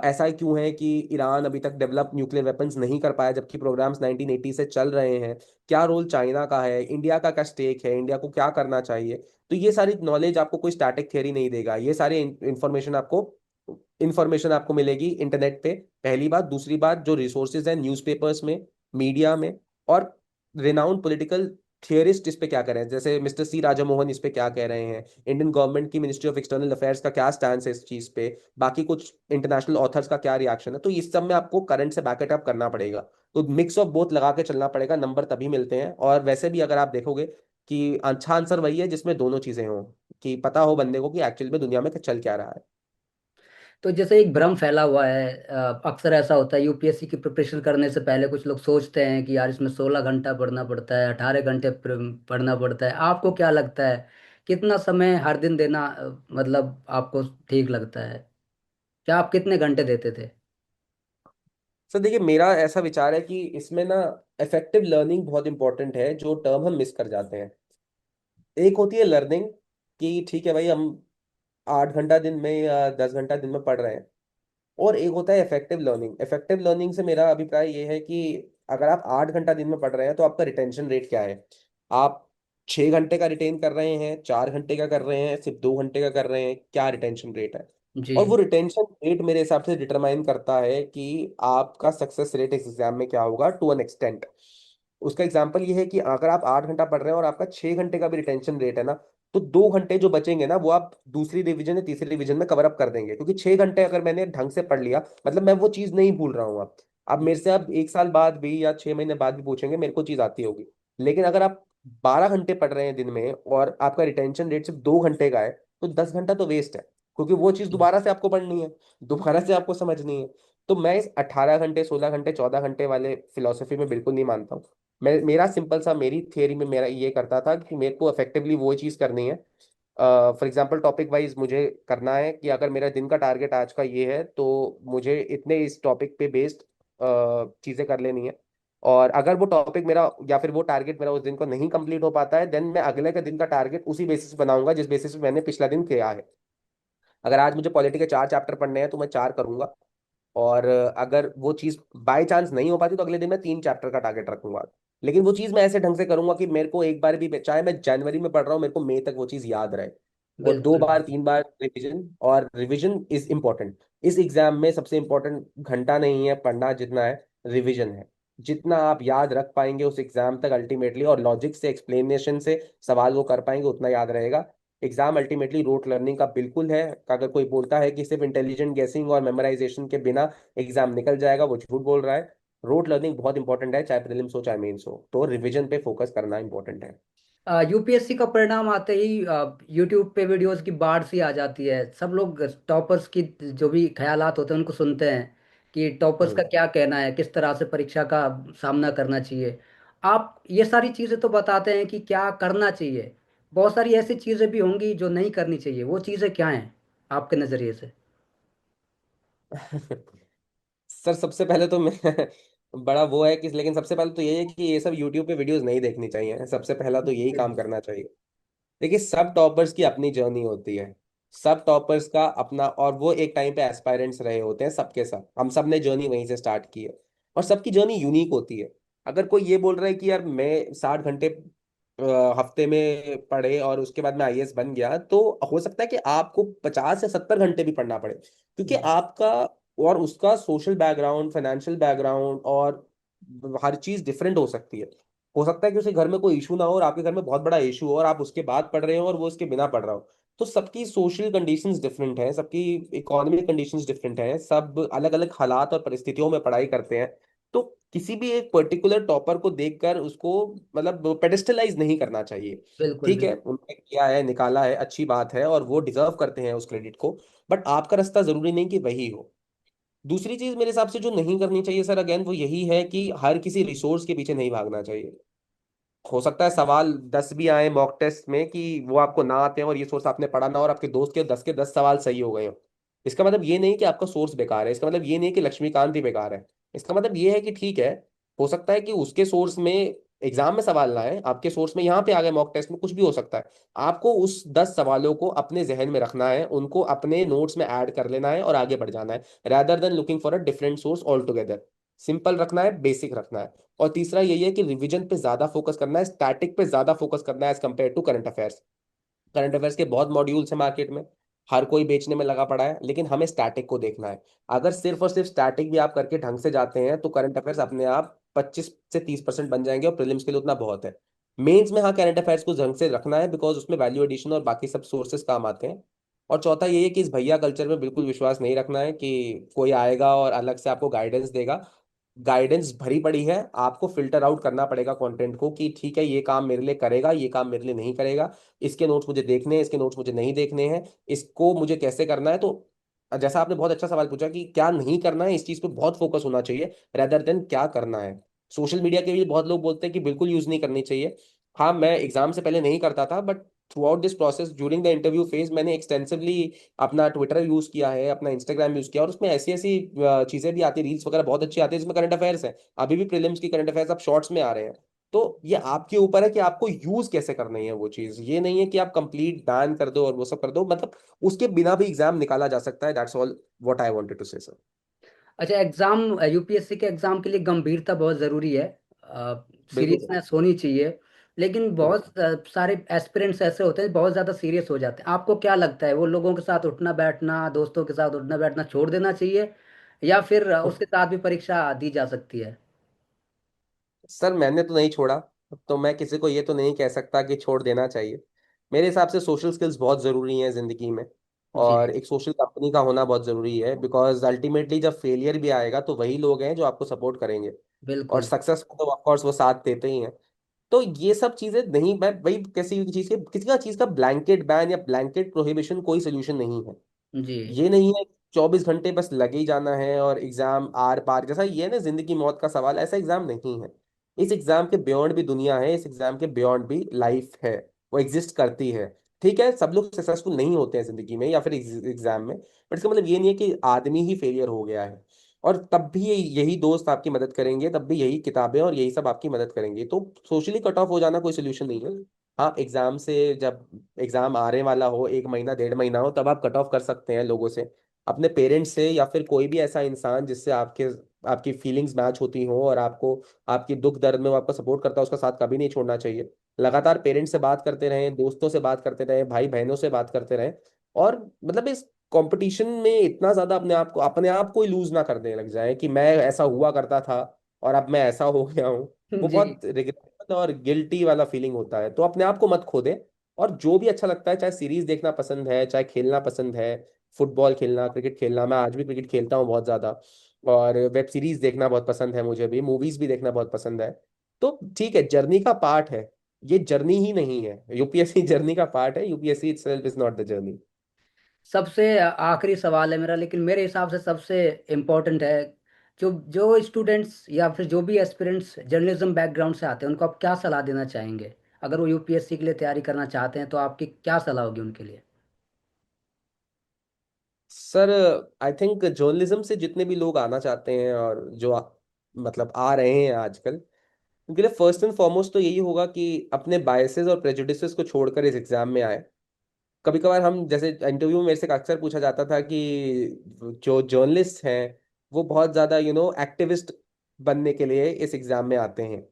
ऐसा क्यों है कि ईरान अभी तक डेवलप न्यूक्लियर वेपन्स नहीं कर पाया, जबकि प्रोग्राम्स 1980 से चल रहे हैं। क्या रोल चाइना का है, इंडिया का क्या स्टेक है, इंडिया को क्या करना चाहिए। तो ये सारी नॉलेज आपको कोई स्टैटिक थियरी नहीं देगा। ये सारी इंफॉर्मेशन आपको मिलेगी इंटरनेट पे, पहली बात। दूसरी बात, जो रिसोर्सेज हैं न्यूज़पेपर्स में, मीडिया में, और रिनाउंड पॉलिटिकल थियरिस्ट इस पे क्या कह रहे हैं, जैसे मिस्टर C राजामोहन इस पे क्या कह रहे हैं, इंडियन गवर्नमेंट की मिनिस्ट्री ऑफ एक्सटर्नल अफेयर्स का क्या स्टैंड है इस चीज पे, बाकी कुछ इंटरनेशनल ऑथर्स का क्या रिएक्शन है। तो इस सब में आपको करंट से बैकअप अप करना पड़ेगा। तो मिक्स ऑफ बोथ लगा के चलना पड़ेगा, नंबर तभी मिलते हैं। और वैसे भी अगर आप देखोगे कि अच्छा आंसर वही है जिसमें दोनों चीजें हों, कि पता हो बंदे को कि एक्चुअल में दुनिया में चल क्या रहा है। तो जैसे एक भ्रम फैला हुआ है, अक्सर ऐसा होता है यूपीएससी की प्रिपरेशन करने से पहले कुछ लोग सोचते हैं कि यार इसमें 16 घंटा पढ़ना पड़ता है, 18 घंटे पढ़ना पड़ता है। आपको क्या लगता है, कितना समय हर दिन देना मतलब आपको ठीक लगता है? क्या आप कितने घंटे देते थे? सर देखिए, मेरा ऐसा विचार है कि इसमें ना इफेक्टिव लर्निंग बहुत इंपॉर्टेंट है, जो टर्म हम मिस कर जाते हैं। एक होती है लर्निंग, कि ठीक है भाई, हम 8 घंटा दिन में या 10 घंटा दिन में पढ़ रहे हैं। और एक होता है इफेक्टिव लर्निंग। इफेक्टिव लर्निंग से मेरा अभिप्राय ये है कि अगर आप 8 घंटा दिन में पढ़ रहे हैं तो आपका रिटेंशन रेट क्या है। आप 6 घंटे का रिटेन कर रहे हैं, 4 घंटे का कर रहे हैं, सिर्फ 2 घंटे का कर रहे हैं, क्या रिटेंशन रेट है। जी। और वो रिटेंशन रेट मेरे हिसाब से डिटरमाइन करता है कि आपका सक्सेस रेट इस एग्जाम में क्या होगा, टू एन एक्सटेंट। उसका एग्जाम्पल ये है कि अगर आप 8 घंटा पढ़ रहे हैं और आपका 6 घंटे का भी रिटेंशन रेट है ना, तो 2 घंटे जो बचेंगे ना, वो आप दूसरी रिवीजन या तीसरी रिवीजन में कवर अप कर देंगे। क्योंकि 6 घंटे अगर मैंने ढंग से पढ़ लिया, मतलब मैं वो चीज नहीं भूल रहा हूँ। अब मेरे से आप 1 साल बाद भी या 6 महीने बाद भी पूछेंगे, मेरे को चीज आती होगी। लेकिन अगर आप 12 घंटे पढ़ रहे हैं दिन में और आपका रिटेंशन रेट सिर्फ 2 घंटे का है, तो 10 घंटा तो वेस्ट है। क्योंकि वो चीज दोबारा से आपको पढ़नी है, दोबारा से आपको समझनी है। तो मैं इस 18 घंटे, 16 घंटे, 14 घंटे वाले फिलोसफी में बिल्कुल नहीं मानता हूँ। मैं, मेरा सिंपल सा, मेरी थियरी में मेरा ये करता था कि मेरे को इफेक्टिवली वो चीज़ करनी है। फॉर एग्जांपल टॉपिक वाइज मुझे करना है कि अगर मेरा दिन का टारगेट आज का ये है, तो मुझे इतने इस टॉपिक पे बेस्ड चीज़ें कर लेनी है। और अगर वो टॉपिक मेरा या फिर वो टारगेट मेरा उस दिन को नहीं कंप्लीट हो पाता है, देन मैं अगले के दिन का टारगेट उसी बेसिस पे बनाऊंगा जिस बेसिस पे मैंने पिछला दिन किया है। अगर आज मुझे पॉलिटी के 4 चैप्टर पढ़ने हैं तो मैं 4 करूंगा। और अगर वो चीज बाय चांस नहीं हो पाती तो अगले दिन मैं 3 चैप्टर का टारगेट रखूंगा। लेकिन वो चीज मैं ऐसे ढंग से करूंगा कि मेरे को एक बार भी, चाहे मैं जनवरी में पढ़ रहा हूँ, मेरे को मई तक वो चीज याद रहे। और दो बिल्कुल। बार 3 बार रिवीजन, और रिवीजन इज इम्पोर्टेंट। इस एग्जाम में सबसे इम्पोर्टेंट घंटा नहीं है पढ़ना, जितना है रिवीजन है। जितना आप याद रख पाएंगे उस एग्जाम तक अल्टीमेटली, और लॉजिक से, एक्सप्लेनेशन से सवाल वो कर पाएंगे, उतना याद रहेगा। एग्जाम अल्टीमेटली रोट लर्निंग का बिल्कुल है। अगर कोई बोलता है कि सिर्फ इंटेलिजेंट गेसिंग और मेमोराइजेशन के बिना एग्जाम निकल जाएगा, वो झूठ बोल रहा है। रोट लर्निंग बहुत इंपॉर्टेंट है, चाहे प्रीलिम्स हो चाहे मेंस हो, तो रिवीजन पे फोकस करना इंपॉर्टेंट है। यूपीएससी का परिणाम आते ही यूट्यूब पे वीडियोस की बाढ़ सी आ जाती है। सब लोग टॉपर्स की जो भी ख्यालात होते हैं उनको सुनते हैं कि टॉपर्स का हम्म। क्या कहना है, किस तरह से परीक्षा का सामना करना चाहिए। आप ये सारी चीज़ें तो बताते हैं कि क्या करना चाहिए, बहुत सारी ऐसी चीजें भी होंगी जो नहीं करनी चाहिए, वो चीजें क्या हैं आपके नजरिए से? सर सबसे पहले तो मैं बड़ा वो है कि, लेकिन सबसे पहले तो यही है कि ये सब यूट्यूब पे वीडियोस नहीं देखनी चाहिए, सबसे पहला तो यही काम करना चाहिए। देखिए सब टॉपर्स की अपनी जर्नी होती है, सब टॉपर्स का अपना, और वो एक टाइम पे एस्पायरेंट्स रहे होते हैं सबके सब, हम सब ने जर्नी वहीं से स्टार्ट की है। और सबकी जर्नी यूनिक होती है। अगर कोई ये बोल रहा है कि यार मैं 60 घंटे हफ्ते में पढ़े और उसके बाद मैं आईएएस बन गया, तो हो सकता है कि आपको 50 या 70 घंटे भी पढ़ना पड़े, क्योंकि जी आपका और उसका सोशल बैकग्राउंड, फाइनेंशियल बैकग्राउंड और हर चीज डिफरेंट हो सकती है। हो सकता है कि उसके घर में कोई इशू ना हो और आपके घर में बहुत बड़ा इशू हो और आप उसके बाद पढ़ रहे हो और वो उसके बिना पढ़ रहा हो। तो सबकी सोशल कंडीशंस डिफरेंट है, सबकी इकोनॉमिक कंडीशंस डिफरेंट है, सब अलग अलग हालात और परिस्थितियों में पढ़ाई करते हैं। तो किसी भी एक पर्टिकुलर टॉपर को देखकर उसको मतलब पेडिस्टलाइज नहीं करना चाहिए। बिल्कुल ठीक है, बिल्कुल। उन्होंने किया है, निकाला है, अच्छी बात है और वो डिजर्व करते हैं उस क्रेडिट को। बट आपका रास्ता जरूरी नहीं कि वही हो। दूसरी चीज मेरे हिसाब से जो नहीं करनी चाहिए सर, अगेन वो यही है कि हर किसी रिसोर्स के पीछे नहीं भागना चाहिए। हो सकता है सवाल 10 भी आए मॉक टेस्ट में कि वो आपको ना आते हैं और ये सोर्स आपने पढ़ा ना, और आपके दोस्त के 10 सवाल सही हो गए हो। इसका मतलब ये नहीं कि आपका सोर्स बेकार है, इसका मतलब ये नहीं कि लक्ष्मीकांत ही बेकार है। इसका मतलब ये है कि ठीक है, हो सकता है कि उसके सोर्स में एग्जाम में सवाल ना आए, आपके सोर्स में यहाँ पे आ गए, मॉक टेस्ट में कुछ भी हो सकता है। आपको उस 10 सवालों को अपने जहन में रखना है, उनको अपने नोट्स में ऐड कर लेना है और आगे बढ़ जाना है, rather than looking for a different source altogether. Simple रखना है, बेसिक रखना है। और तीसरा यही है कि रिवीजन पे ज्यादा फोकस करना है, स्टैटिक पे ज्यादा फोकस करना है as compare to current affairs. Current affairs के बहुत मॉड्यूल्स हैं मार्केट में, हर कोई बेचने में लगा पड़ा है, लेकिन हमें स्टैटिक को देखना है। अगर सिर्फ और सिर्फ स्टैटिक भी आप करके ढंग से जाते हैं तो करंट अफेयर्स अपने आप 25 से 30% बन जाएंगे और प्रीलिम्स के लिए उतना बहुत है। मेंस में हाँ करंट अफेयर्स को ढंग से रखना है, बिकॉज उसमें वैल्यू एडिशन और बाकी सब सोर्सेस काम आते हैं। और चौथा ये है कि इस भैया कल्चर में बिल्कुल विश्वास नहीं रखना है कि कोई आएगा और अलग से आपको गाइडेंस देगा। गाइडेंस भरी पड़ी है, आपको फिल्टर आउट करना पड़ेगा कंटेंट को कि ठीक है ये काम मेरे लिए करेगा, ये काम मेरे लिए नहीं करेगा, इसके नोट्स मुझे देखने हैं, इसके नोट्स मुझे नहीं देखने हैं, इसको मुझे कैसे करना है। तो जैसा आपने बहुत अच्छा सवाल पूछा कि क्या नहीं करना है, इस चीज पे बहुत फोकस होना चाहिए रेदर देन क्या करना है। सोशल मीडिया के लिए बहुत लोग बोलते हैं कि बिल्कुल यूज नहीं करनी चाहिए। हाँ, मैं एग्जाम से पहले नहीं करता था, but through out this process during the interview phase मैंने एक्सटेंसिवली अपना ट्विटर यूज किया है, अपना इंस्टाग्राम यूज किया, और उसमें ऐसी ऐसी चीजें भी आती, रील्स वगैरह बहुत अच्छी आती है जिसमें करंट अफेयर्स है। अभी भी प्रीलिम्स की करंट अफेयर्स अब शॉर्ट्स में आ रहे हैं। तो ये आपके ऊपर है कि आपको यूज कैसे करनी है वो चीज, ये नहीं है कि आप कंप्लीट बैन कर दो और वो सब कर दो, मतलब उसके बिना भी एग्जाम निकाला जा सकता है। That's all what I wanted to say sir. अच्छा, एग्जाम यूपीएससी के एग्जाम के लिए गंभीरता बहुत जरूरी है, बिल्कुल सर। सीरियसनेस होनी चाहिए। लेकिन हम्म। बहुत सारे एस्पिरेंट्स ऐसे होते हैं बहुत ज्यादा सीरियस हो जाते हैं। आपको क्या लगता है, वो लोगों के साथ उठना बैठना, दोस्तों के साथ उठना बैठना छोड़ देना चाहिए, या फिर उसके साथ भी परीक्षा दी जा सकती है? सर मैंने तो नहीं छोड़ा, तो मैं किसी को ये तो नहीं कह सकता कि छोड़ देना चाहिए। मेरे हिसाब से सोशल स्किल्स बहुत ज़रूरी हैं ज़िंदगी में, और जी एक सोशल कंपनी का होना बहुत ज़रूरी है, बिकॉज अल्टीमेटली जब फेलियर भी आएगा तो वही लोग हैं जो आपको सपोर्ट करेंगे, और बिल्कुल। सक्सेस को तो ऑफकोर्स वो साथ देते ही हैं। तो ये सब चीज़ें नहीं, मैं वही किसी भी चीज़ के, किसी का चीज़ का ब्लैंकेट बैन या ब्लैंकेट प्रोहिबिशन कोई सोल्यूशन नहीं है। जी ये नहीं है 24 घंटे बस लगे ही जाना है और एग्जाम आर पार, जैसा ये है ना जिंदगी मौत का सवाल, ऐसा एग्जाम नहीं है। इस एग्जाम के बियॉन्ड भी दुनिया है, इस एग्जाम के बियॉन्ड भी लाइफ है, वो एग्जिस्ट करती है। ठीक है, सब लोग सक्सेसफुल नहीं होते हैं जिंदगी में या फिर एग्जाम में, बट इसका मतलब ये नहीं है कि आदमी ही फेलियर हो गया है। और तब भी यही दोस्त आपकी मदद करेंगे, तब भी यही किताबें और यही सब आपकी मदद करेंगे। तो सोशली कट ऑफ हो जाना कोई सोल्यूशन नहीं है। हाँ, एग्जाम से जब एग्जाम आने वाला हो, 1 महीना 1.5 महीना हो, तब आप कट ऑफ कर सकते हैं लोगों से, अपने पेरेंट्स से, या फिर कोई भी ऐसा इंसान जिससे आपकी फीलिंग्स मैच होती हो और आपको आपकी दुख दर्द में वो आपका सपोर्ट करता है, उसका साथ कभी नहीं छोड़ना चाहिए। लगातार पेरेंट्स से बात करते रहें, दोस्तों से बात करते रहें, भाई बहनों से बात करते रहें। और मतलब इस कंपटीशन में इतना ज्यादा अपने आप को ही लूज ना करने लग जाए कि मैं ऐसा हुआ करता था और अब मैं ऐसा हो गया हूँ। वो जी। बहुत रिग्रेट और गिल्टी वाला फीलिंग होता है, तो अपने आप को मत खो दे। और जो भी अच्छा लगता है, चाहे सीरीज देखना पसंद है, चाहे खेलना पसंद है, फुटबॉल खेलना, क्रिकेट खेलना, मैं आज भी क्रिकेट खेलता हूँ बहुत ज्यादा, और वेब सीरीज देखना बहुत पसंद है मुझे भी, मूवीज भी देखना बहुत पसंद है। तो ठीक है, जर्नी का पार्ट है, ये जर्नी ही नहीं है, यूपीएससी जर्नी का पार्ट है, UPSC itself is not the journey. सबसे आखिरी सवाल है मेरा, लेकिन मेरे हिसाब से सबसे इम्पोर्टेंट है। जो जो स्टूडेंट्स या फिर जो भी एस्पिरेंट्स जर्नलिज्म बैकग्राउंड से आते हैं, उनको आप क्या सलाह देना चाहेंगे अगर वो यूपीएससी के लिए तैयारी करना चाहते हैं तो आपकी क्या सलाह होगी उनके लिए? सर आई थिंक जर्नलिज्म से जितने भी लोग आना चाहते हैं और जो मतलब आ रहे हैं आजकल, उनके लिए फर्स्ट एंड फॉरमोस्ट तो यही होगा कि अपने बायसेस और प्रेजुडिसेस को छोड़कर इस एग्जाम में आए। कभी कभार हम जैसे इंटरव्यू में मेरे से अक्सर पूछा जाता था कि जो जर्नलिस्ट हैं वो बहुत ज़्यादा एक्टिविस्ट बनने के लिए इस एग्जाम में आते हैं।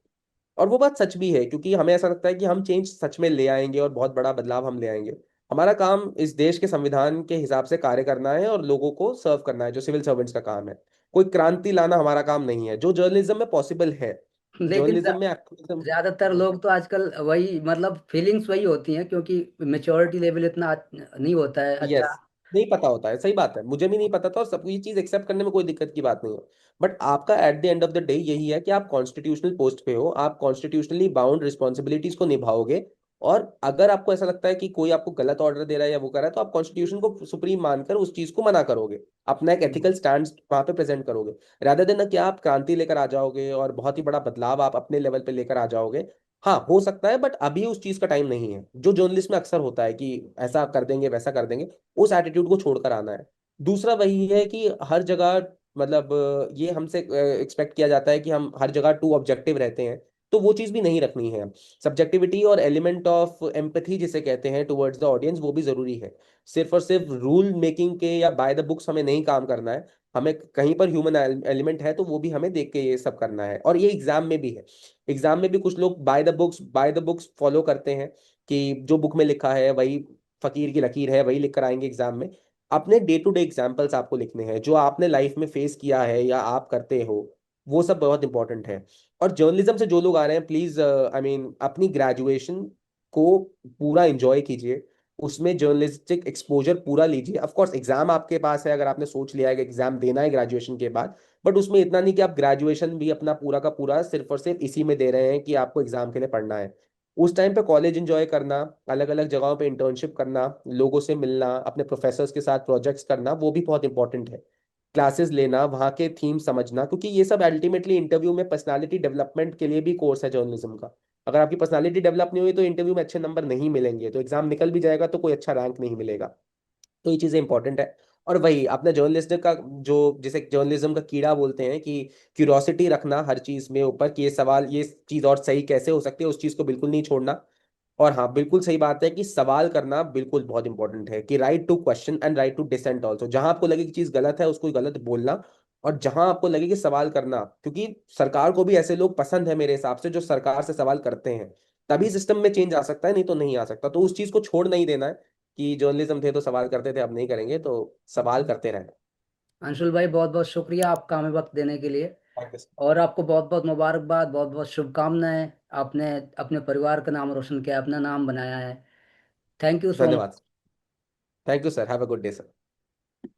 और वो बात सच भी है, क्योंकि हमें ऐसा लगता है कि हम चेंज सच में ले आएंगे और बहुत बड़ा बदलाव हम ले आएंगे। हमारा काम इस देश के संविधान के हिसाब से कार्य करना है और लोगों को सर्व करना है, जो सिविल सर्वेंट्स का काम है। कोई क्रांति लाना हमारा काम नहीं है, जो जर्नलिज्म में पॉसिबल है। लेकिन जर्नलिज्म में एक्टिविज्म। ज्यादातर लोग तो आजकल वही, मतलब फीलिंग्स वही होती हैं, क्योंकि मेच्योरिटी लेवल इतना नहीं होता है अच्छा। यस, नहीं पता होता है, सही बात है, मुझे भी नहीं पता था और सबको ये चीज एक्सेप्ट करने में कोई दिक्कत की बात नहीं है। बट आपका at the end of the day यही है कि आप कॉन्स्टिट्यूशनल पोस्ट पे हो, आप कॉन्स्टिट्यूशनली बाउंड रिस्पॉन्सिबिलिटीज को निभाओगे। और अगर आपको ऐसा लगता है कि कोई आपको गलत ऑर्डर दे रहा है या वो कर रहा है, तो आप कॉन्स्टिट्यूशन को सुप्रीम मानकर उस चीज को मना करोगे, अपना एक एथिकल स्टैंड वहां पे प्रेजेंट करोगे। रादर देन कि आप क्रांति लेकर आ जाओगे और बहुत ही बड़ा बदलाव आप अपने लेवल पे लेकर आ जाओगे। हाँ हो सकता है, बट अभी उस चीज का टाइम नहीं है, जो जर्नलिस्ट में अक्सर होता है कि ऐसा कर देंगे वैसा कर देंगे। उस एटीट्यूड को छोड़कर आना है। दूसरा वही है कि हर जगह मतलब ये हमसे एक्सपेक्ट किया जाता है कि हम हर जगह टू ऑब्जेक्टिव रहते हैं। तो वो चीज़ भी नहीं रखनी है। सब्जेक्टिविटी और एलिमेंट ऑफ एम्पथी जिसे कहते हैं टुवर्ड्स द ऑडियंस, वो भी जरूरी है। सिर्फ और सिर्फ रूल मेकिंग के या बाय द बुक्स हमें नहीं काम करना है। हमें कहीं पर ह्यूमन एलिमेंट है तो वो भी हमें देख के ये सब करना है, और ये एग्जाम में भी है। एग्जाम में भी कुछ लोग बाय द बुक्स फॉलो करते हैं कि जो बुक में लिखा है वही फकीर की लकीर है, वही लिख कर आएंगे एग्जाम में। अपने डे टू डे एग्जाम्पल्स आपको लिखने हैं, जो आपने लाइफ में फेस किया है या आप करते हो, वो सब बहुत इंपॉर्टेंट है। और जर्नलिज्म से जो लोग आ रहे हैं, प्लीज आई मीन अपनी ग्रेजुएशन को पूरा एंजॉय कीजिए। उसमें जर्नलिस्टिक एक्सपोजर पूरा लीजिए। ऑफ कोर्स एग्जाम आपके पास है, अगर आपने सोच लिया है कि एग्जाम देना है ग्रेजुएशन के बाद, बट उसमें इतना नहीं कि आप ग्रेजुएशन भी अपना पूरा का पूरा सिर्फ और सिर्फ इसी में दे रहे हैं कि आपको एग्जाम के लिए पढ़ना है। उस टाइम पे कॉलेज एंजॉय करना, अलग अलग जगहों पे इंटर्नशिप करना, लोगों से मिलना, अपने प्रोफेसर्स के साथ प्रोजेक्ट्स करना, वो भी बहुत इंपॉर्टेंट है। क्लासेस लेना, वहाँ के थीम समझना, क्योंकि ये सब अल्टीमेटली इंटरव्यू में पर्सनालिटी डेवलपमेंट के लिए भी कोर्स है जर्नलिज्म का। अगर आपकी पर्सनालिटी डेवलप नहीं हुई तो इंटरव्यू में अच्छे नंबर नहीं मिलेंगे, तो एग्जाम निकल भी जाएगा तो कोई अच्छा रैंक नहीं मिलेगा। तो ये चीज़ें इंपॉर्टेंट है। और वही अपना जर्नलिस्ट का जो, जिसे जर्नलिज्म का कीड़ा बोलते हैं, कि क्यूरोसिटी रखना हर चीज़ में ऊपर, कि ये सवाल, ये चीज़ और सही कैसे हो सकती है, उस चीज़ को बिल्कुल नहीं छोड़ना। और हाँ बिल्कुल सही बात है कि सवाल करना बिल्कुल बहुत इंपॉर्टेंट है, कि right to question and right to dissent also. जहां आपको लगे कि चीज़ गलत है उसको गलत बोलना, और जहां आपको लगे कि सवाल करना, क्योंकि सरकार को भी ऐसे लोग पसंद है मेरे हिसाब से जो सरकार से सवाल करते हैं। तभी सिस्टम में चेंज आ सकता है, नहीं तो नहीं आ सकता। तो उस चीज़ को छोड़ नहीं देना है कि जर्नलिज्म थे तो सवाल करते थे, अब नहीं करेंगे, तो सवाल करते रहना। अंशुल भाई, बहुत बहुत शुक्रिया आपका हमें वक्त देने के लिए। Thank you. और आपको बहुत बहुत मुबारकबाद, बहुत बहुत शुभकामनाएं। आपने अपने परिवार का नाम रोशन किया, अपना नाम बनाया है। Thank you so much. धन्यवाद। Thank you sir, have a good day sir.